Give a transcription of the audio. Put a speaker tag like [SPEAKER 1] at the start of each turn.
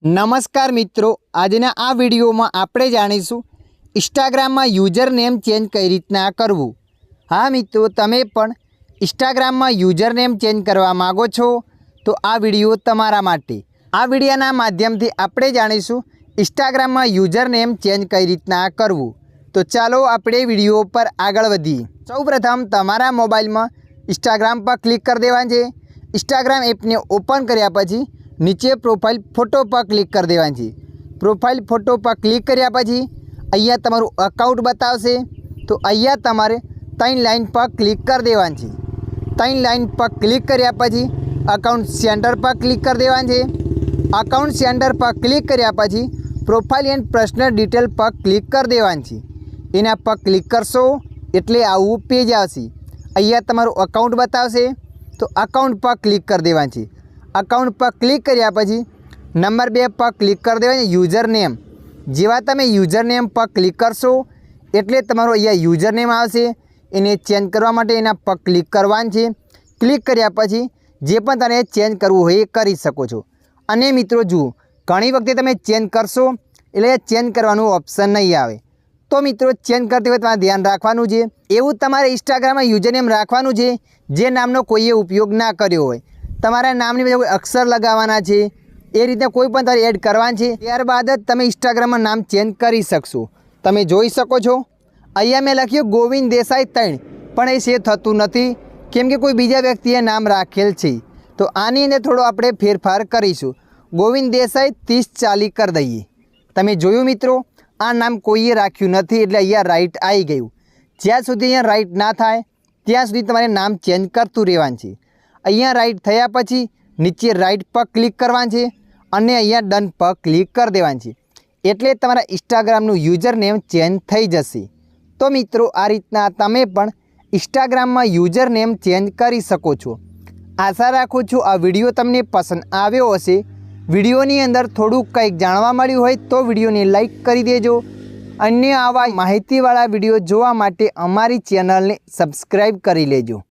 [SPEAKER 1] नमस्कार मित्रों, आजना आ विडियो में आपणे जाणीशुं इंस्टाग्राम में यूजर नेम चेन्ज कई रीतना करवुं। हाँ मित्रों, तमे पण इंस्टाग्राम में यूजर नेम चेन्ज करवा मांगो छो तो आ विडियो तमारा माटे। आ विडियोना माध्यमथी आपणे जाणीशुं इंस्टाग्राम में यूजर नेम चेन्ज कई रीतना करवुं। तो चालो आपणे विडियो पर आगळ वधीए। सौप्रथम तमारा मोबाइल में इंस्टाग्राम पर क्लिक कर देवानुं छे। इंस्टाग्राम एप ने ओपन कर्या पछी नीचे प्रोफाइल फोटो पर क्लिक कर देवानुं छे। प्रोफाइल फोटो पर क्लिक कर्या पछी अहींया तमारुं अकाउंट बतावशे। तो अहींया तमारे 3 लाइन पर क्लिक कर देवानुं छे। 3 लाइन पर क्लिक कर्या पछी अकाउंट सेंटर पर क्लिक कर देवानुं छे। अकाउंट सेंटर पर क्लिक कर्या पछी प्रोफाइल एंड पर्सनल डिटेल पर क्लिक कर देवानुं छे। एना पर क्लिक करशो एटले आवुं पेज आवशे। अहींया तमारुं अकाउंट बतावशे तो अकाउंट पर क्लिक कर देवानुं छे। अकाउंट पर क्लिक कर्या पछी नंबर 2 पर क्लिक कर देवानुं यूजर नेम। जेवा तमे यूजर नेम पर क्लिक करशो एटले तमारो अहींया यूजर नेम आवशे। एने चेन्ज करवा माटे एना पर क्लिक करवानुं छे। क्लिक कर्या पछी जे पण तमे चेन्ज करवुं होय ए करी शको छो। अने मित्रों जुओ, घणी वखते तमे चेन्ज करशो एटले चेन्ज करवानुं ऑप्शन नहीं आवे। तो मित्रों चेन्ज करते हुए तमारे ध्यान राखवानुं छे एवुं तमारे इंस्टाग्राम में यूजर नेम राखवानुं छे जे नामनो कोईए उपयोग ना कर्यो होय। तमारा नामनी वच्चे कोई अक्षर लगावाना छे, ए रीते कोई पण तमारे एड करवानुं छे। त्यारबाद ज तमे इंस्टाग्राम में नाम चेन्ज करी शकशो। तमे जोई शको छो अहींया मैं लख्युं गोविंद देसाई 3 पण ए सेव थतुं नथी केम के कोई बीजा व्यक्तिए नाम राखेल छे। तो आनी अंदर थोड़ो आपणे फेरफार करीशुं। गोविंद देसाई 3040 कर दईए। तमे जोयुं मित्रों, आ नाम कोईए राख्युं नथी एटले अहींया राइट आई गयुं। ज्यां सुधी अहींया राइट ना थाय त्यां सुधी तमारे नाम चेन्ज करतुं रहेवानुं छे। अहींया राइट थया पछी नीचे राइट पर क्लिक करवानुं छे अने अहींया डन पर क्लिक कर देवानुं छे एटले तमारा इंस्टाग्रामनुं यूजर नेम चेन्ज थई जशे। तो मित्रों आ रीतना तमे पण इंस्टाग्राम में यूजर नेम चेन्ज करी शको छो। आशा राखुं छुं आ विडियो तमने पसंद आव्यो हशे। विडियोनी अंदर थोड़ुं कंईक जाणवा मळ्युं होय तो विडियोने लाइक करी देजो। अन्य आवा माहितीवाळा विडियो जोवा माटे अमारी चेनलने सब्सक्राइब करी लेजो।